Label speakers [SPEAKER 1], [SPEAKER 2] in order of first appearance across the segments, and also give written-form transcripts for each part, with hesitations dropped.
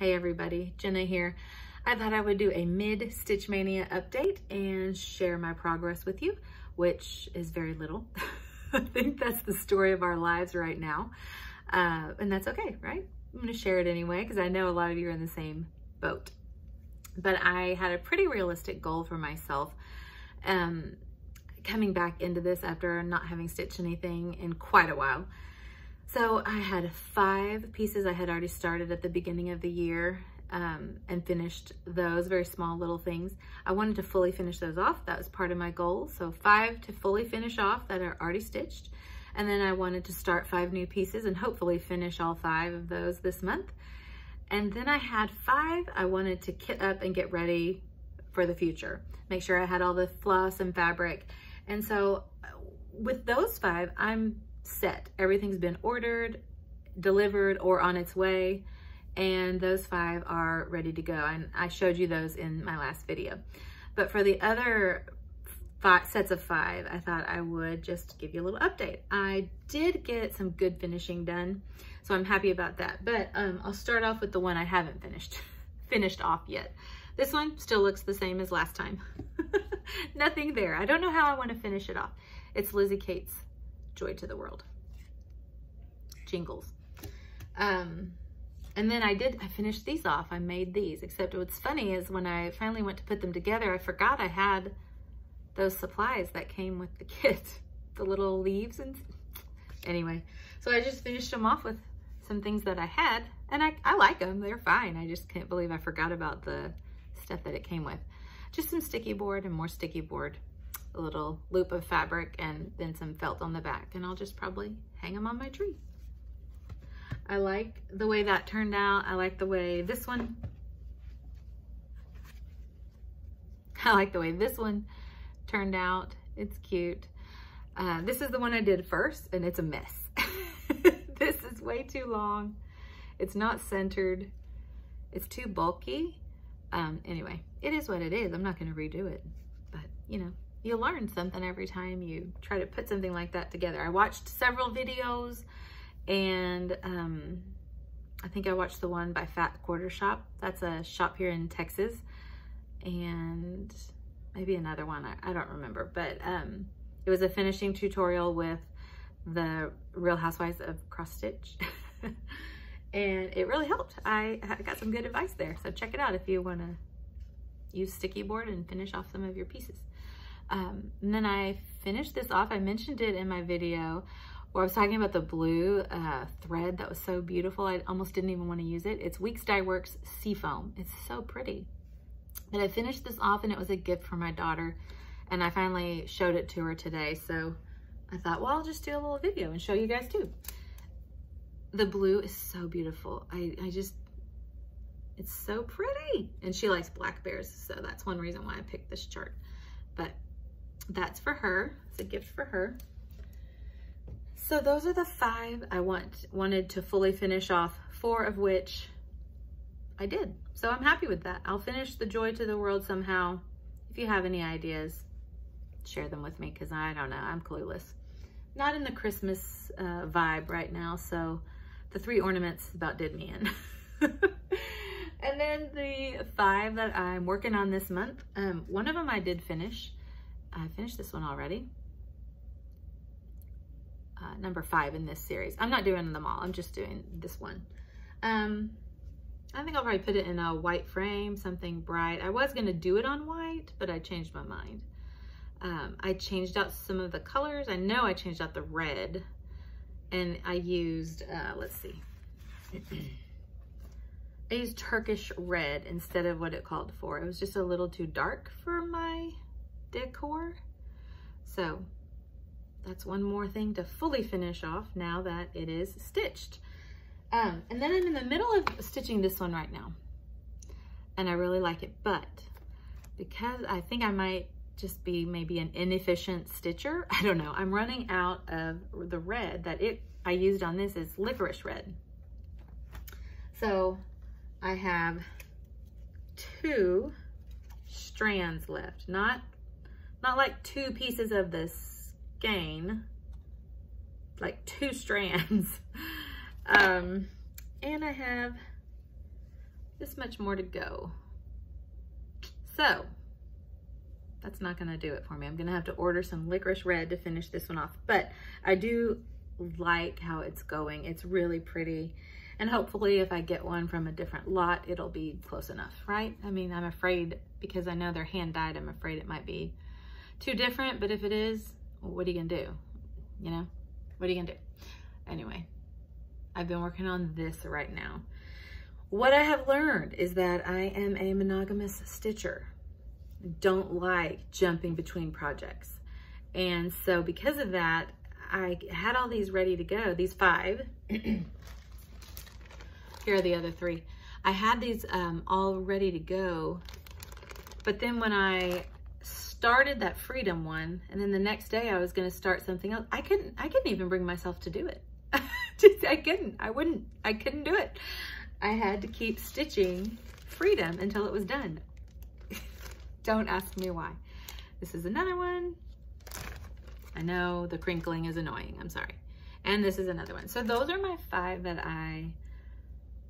[SPEAKER 1] Hey everybody, Jenna here. I thought I would do a mid-Stitch Mania update and share my progress with you, which is very little. I think that's the story of our lives right now. And that's okay, right? I'm gonna share it anyway, because I know a lot of you are in the same boat. But I had a pretty realistic goal for myself coming back into this after not having stitched anything in quite a while. So I had 5 pieces I had already started at the beginning of the year and finished those very small little things. I wanted to fully finish those off. That was part of my goal. So 5 to fully finish off that are already stitched. And then I wanted to start 5 new pieces and hopefully finish all 5 of those this month. And then I had 5 I wanted to kit up and get ready for the future. Make sure I had all the floss and fabric. And so with those 5, I'm set. Everything's been ordered, delivered, or on its way. And those 5 are ready to go. And I showed you those in my last video. But for the other 5 sets of 5, I thought I would just give you a little update. I did get some good finishing done, so I'm happy about that. But I'll start off with the one I haven't finished off yet. This one still looks the same as last time. Nothing there. I don't know how I want to finish it off. It's Lizzie Kate's Joy to the World. Jingles. And then I finished these off. I made these, except what's funny is when I finally went to put them together, I forgot I had those supplies that came with the kit, the little leaves and anyway. So I just finished them off with some things that I had, and I like them. They're fine. I just can't believe I forgot about the stuff that it came with. Just some sticky board and more sticky board, a little loop of fabric, and then some felt on the back, and I'll just probably hang them on my tree. I like the way that turned out. I like the way this one, turned out. It's cute. This is the one I did first, and it's a mess. This is way too long. It's not centered. It's too bulky. Anyway, it is what it is. I'm not going to redo it, but you know, you learn something every time you try to put something like that together. I watched several videos, and I think I watched the one by Fat Quarter Shop. That's a shop here in Texas, and maybe another one, I don't remember, but it was a finishing tutorial with the Real Housewives of Cross Stitch. And it really helped. I got some good advice there. So check it out if you want to use sticky board and finish off some of your pieces. And then I finished this off. I mentioned it in my video where I was talking about the blue thread that was so beautiful. I almost didn't even want to use it. It's Weeks Dye Works Seafoam. It's so pretty. But I finished this off, and it was a gift for my daughter. And I finally showed it to her today. So I thought, well, I'll just do a little video and show you guys too. The blue is so beautiful. It's so pretty. And she likes black bears, so that's one reason why I picked this chart. But that's for her. It's a gift for her. So those are the 5 I wanted to fully finish off, 4 of which I did. So I'm happy with that. I'll finish the Joy to the World somehow. If you have any ideas, share them with me, because I don't know, I'm clueless. Not in the Christmas vibe right now, so the 3 ornaments about did me in. And then the 5 that I'm working on this month, one of them I did finish. I finished this one already. Number 5 in this series. I'm not doing them all, I'm just doing this one. I think I'll probably put it in a white frame, something bright. I was gonna do it on white, but I changed my mind. I changed out some of the colors. I know I changed out the red, and I used, let's see. I used Turkish red instead of what it called for. It was just a little too dark for my decor. So that's one more thing to fully finish off now that it is stitched. And then I'm in the middle of stitching this one right now, and I really like it, but because I think I might just be maybe an inefficient stitcher, I don't know, I'm running out of the red that I used on this is licorice red. So I have 2 strands left, not like 2 pieces of the skein, like 2 strands. And I have this much more to go. So that's not gonna do it for me. I'm gonna have to order some licorice red to finish this one off, but I do like how it's going. It's really pretty. And hopefully if I get one from a different lot, it'll be close enough, right? I mean, I'm afraid, because I know they're hand dyed, I'm afraid it might be too different, but if it is, well, what are you gonna do? You know, what are you gonna do? Anyway, I've been working on this right now. What I have learned is that I am a monogamous stitcher. Don't like jumping between projects. And so because of that, I had all these ready to go, these 5. Here are the other 3. I had these all ready to go, but then when I started that Freedom one, and then the next day I was gonna start something else, I couldn't even bring myself to do it. I couldn't do it. I had to keep stitching Freedom until it was done. Don't ask me why. This is another one. I know the crinkling is annoying, I'm sorry. And this is another one. So those are my 5 that I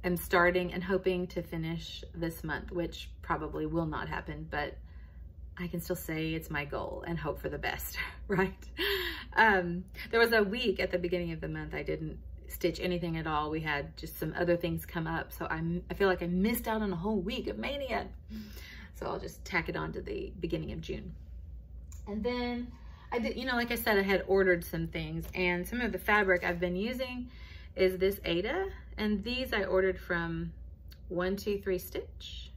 [SPEAKER 1] am starting and hoping to finish this month, which probably will not happen, but I can still say it's my goal and hope for the best, right? There was a week at the beginning of the month I didn't stitch anything at all. We had just some other things come up, so I feel like I missed out on a whole week of Maynia. So I'll just tack it on to the beginning of June. And then I did, you know, like I said, I had ordered some things, and some of the fabric I've been using is this Ada, and these I ordered from 123 Stitch.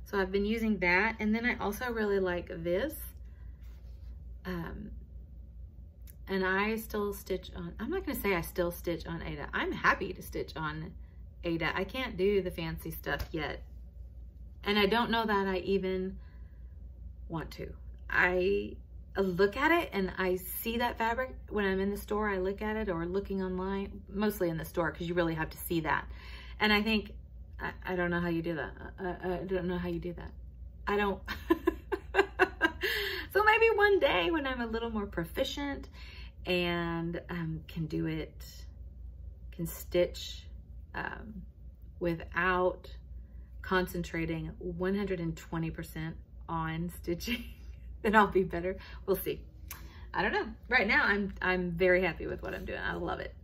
[SPEAKER 1] So I've been using that, and then I also really like this. And I still stitch on, I'm not gonna say I still stitch on Ada. I'm happy to stitch on Ada. I can't do the fancy stuff yet. And I don't know that I even want to. I look at it and I see that fabric when I'm in the store. I look at it, or looking online, mostly in the store, because you really have to see that. And I think, I don't know how you do that. I don't know how you do that. I don't. So maybe one day when I'm a little more proficient and can do it, can stitch without concentrating 120% on stitching, then I'll be better. We'll see. I don't know. Right now, I'm very happy with what I'm doing. I love it.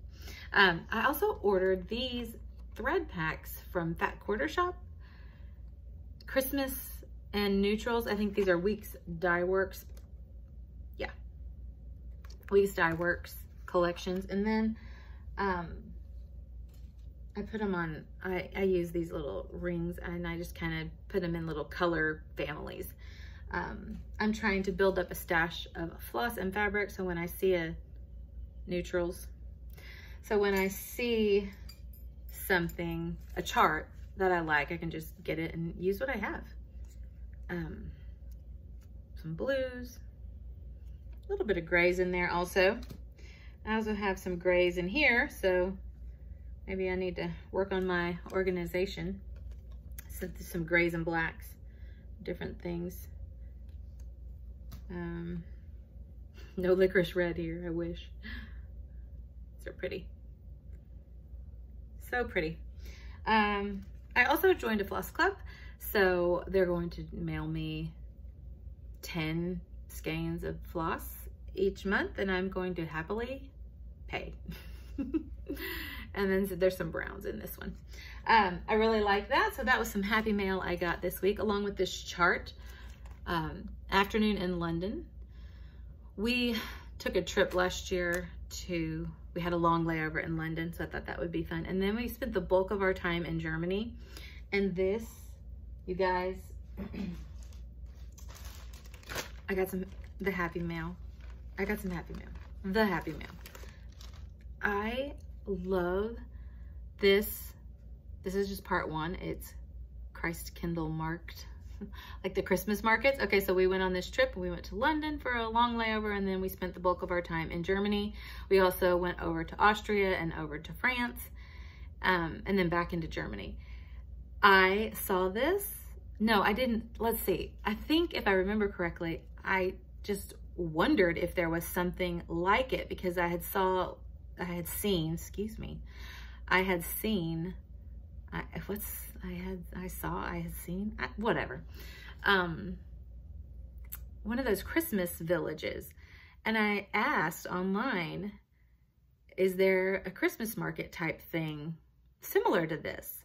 [SPEAKER 1] I also ordered these thread packs from Fat Quarter Shop. Christmas and neutrals. I think these are Weeks Dye Works. Yeah. Weeks Dye Works collections. And then I put them on, I use these little rings, and I just kind of put them in little color families. I'm trying to build up a stash of floss and fabric, so when I see a neutrals, so when I see something, a chart that I like, I can just get it and use what I have. Some blues, a little bit of grays in there also. I also have some grays in here, so maybe I need to work on my organization. So some grays and blacks, different things. No licorice red here, I wish. These are pretty. So pretty. I also joined a floss club, so they're going to mail me 10 skeins of floss each month, and I'm going to happily pay. And then there's some browns in this one. I really like that. So that was some happy mail I got this week, along with this chart. Afternoon in London. We took a trip last year to, we had a long layover in London, so I thought that would be fun. And then we spent the bulk of our time in Germany. And this, you guys, I got the happy mail. I got some happy mail. The happy mail. I love this. This is just part 1. It's Christ Kindle marked, like the Christmas markets. Okay, so we went on this trip. We went to London for a long layover, and then we spent the bulk of our time in Germany. We also went over to Austria and over to France, and then back into Germany. I saw this. No, I didn't. Let's see. I think if I remember correctly, I just wondered if there was something like it, because I had seen, I had seen, whatever. One of those Christmas villages. And I asked online, is there a Christmas market type thing similar to this?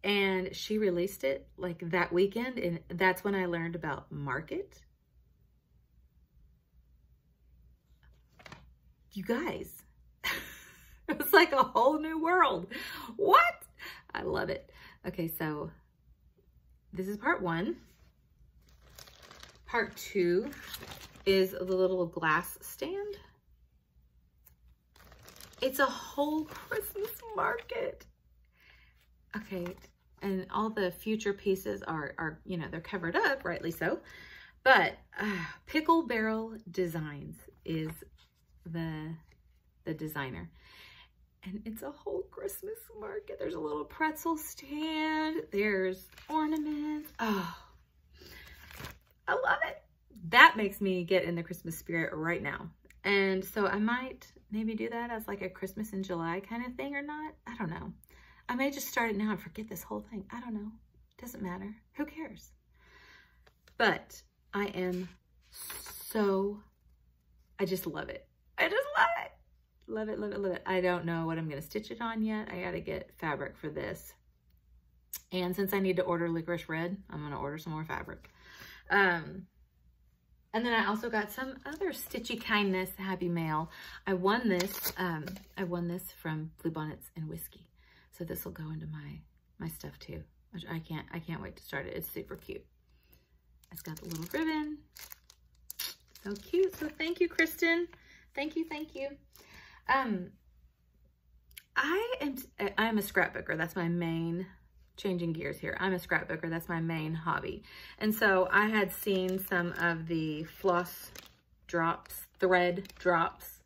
[SPEAKER 1] And she released it like that weekend. And that's when I learned about market. You guys, it was like a whole new world. What? I love it. Okay, so this is part 1. Part 2 is the little glass stand. It's a whole Christmas market. Okay, and all the future pieces are you know, they're covered up, rightly so. But Pickle Barrel Designs is the designer. And it's a whole Christmas market. There's a little pretzel stand. There's ornaments. Oh, I love it. That makes me get in the Christmas spirit right now. And so I might maybe do that as like a Christmas in July kind of thing or not. I don't know. I may just start it now and forget this whole thing. I don't know. Doesn't matter. Who cares? But I am I just love it. I just love it. Love it, love it, love it. I don't know what I'm going to stitch it on yet. I got to get fabric for this. And since I need to order licorice red, I'm going to order some more fabric. And then I also got some other Stitchy Kindness Happy Mail. I won this from Bluebonnets and Whiskey. So this will go into my stuff too, which I can't wait to start it. It's super cute. It's got the little ribbon. So cute. So thank you, Kristen. Thank you, thank you. I'm a scrapbooker. That's my main, changing gears here. I'm a scrapbooker. That's my main hobby. And so I had seen some of the floss drops, thread drops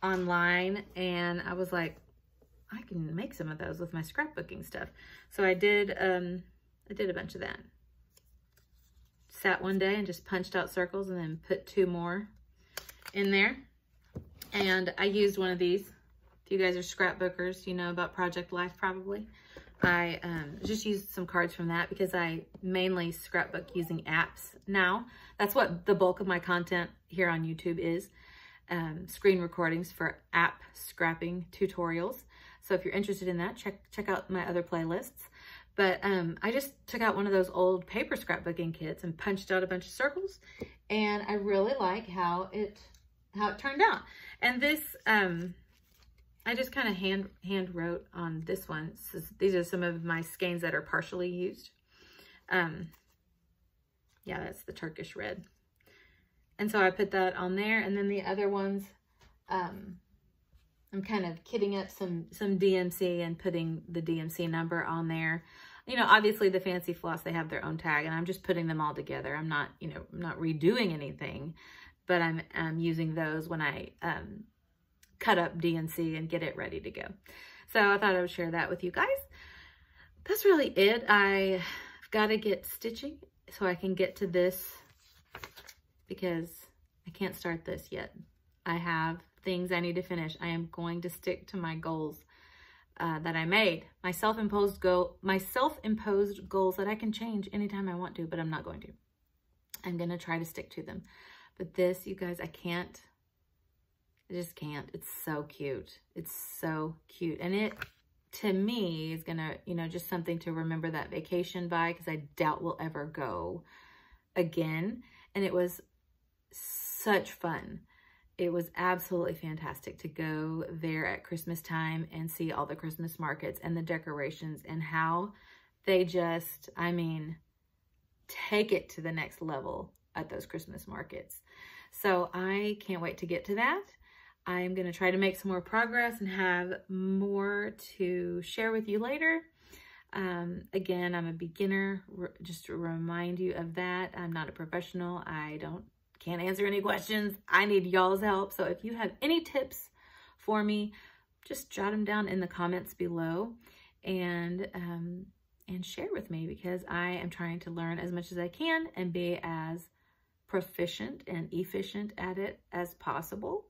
[SPEAKER 1] online, and I was like, I can make some of those with my scrapbooking stuff. So I did a bunch of that. Sat one day and just punched out circles and then put 2 more in there. And I used one of these. If you guys are scrapbookers, you know about Project Life probably. I just used some cards from that because I mainly scrapbook using apps now. That's what the bulk of my content here on YouTube is. Screen recordings for app scrapping tutorials. So if you're interested in that, check out my other playlists. But I just took out one of those old paper scrapbooking kits and punched out a bunch of circles. And I really like how it turned out. And this, I just kind of hand wrote on this one. These are some of my skeins that are partially used. Yeah, that's the Turkish red. And so I put that on there. And then the other ones, I'm kind of kitting up some DMC and putting the DMC number on there. You know, obviously the Fancy Floss, they have their own tag, and I'm just putting them all together. I'm not, you know, I'm not redoing anything, but I'm using those when I cut up DMC and get it ready to go. So I thought I would share that with you guys. That's really it. I've got to get stitching so I can get to this because I can't start this yet. I have things I need to finish. I am going to stick to my goals that I made. My self-imposed goals that I can change anytime I want to, but I'm not going to. I'm going to try to stick to them. But this, you guys, I just can't. It's so cute. It's so cute. And it, to me, is gonna, you know, just something to remember that vacation by, because I doubt we'll ever go again. And it was such fun. It was absolutely fantastic to go there at Christmas time and see all the Christmas markets and the decorations and how they just, I mean, take it to the next level at those Christmas markets. So I can't wait to get to that. I'm going to try to make some more progress and have more to share with you later. Again, I'm a beginner, just to remind you of that. I'm not a professional. Can't answer any questions. I need y'all's help. So if you have any tips for me, just jot them down in the comments below and share with me, because I am trying to learn as much as I can and be as proficient and efficient at it as possible.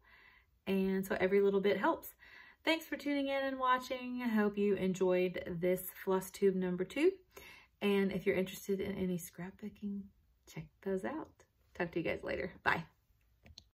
[SPEAKER 1] And so every little bit helps. Thanks for tuning in and watching. I hope you enjoyed this Floss Tube number 2. And if you're interested in any scrapbooking, check those out. Talk to you guys later. Bye.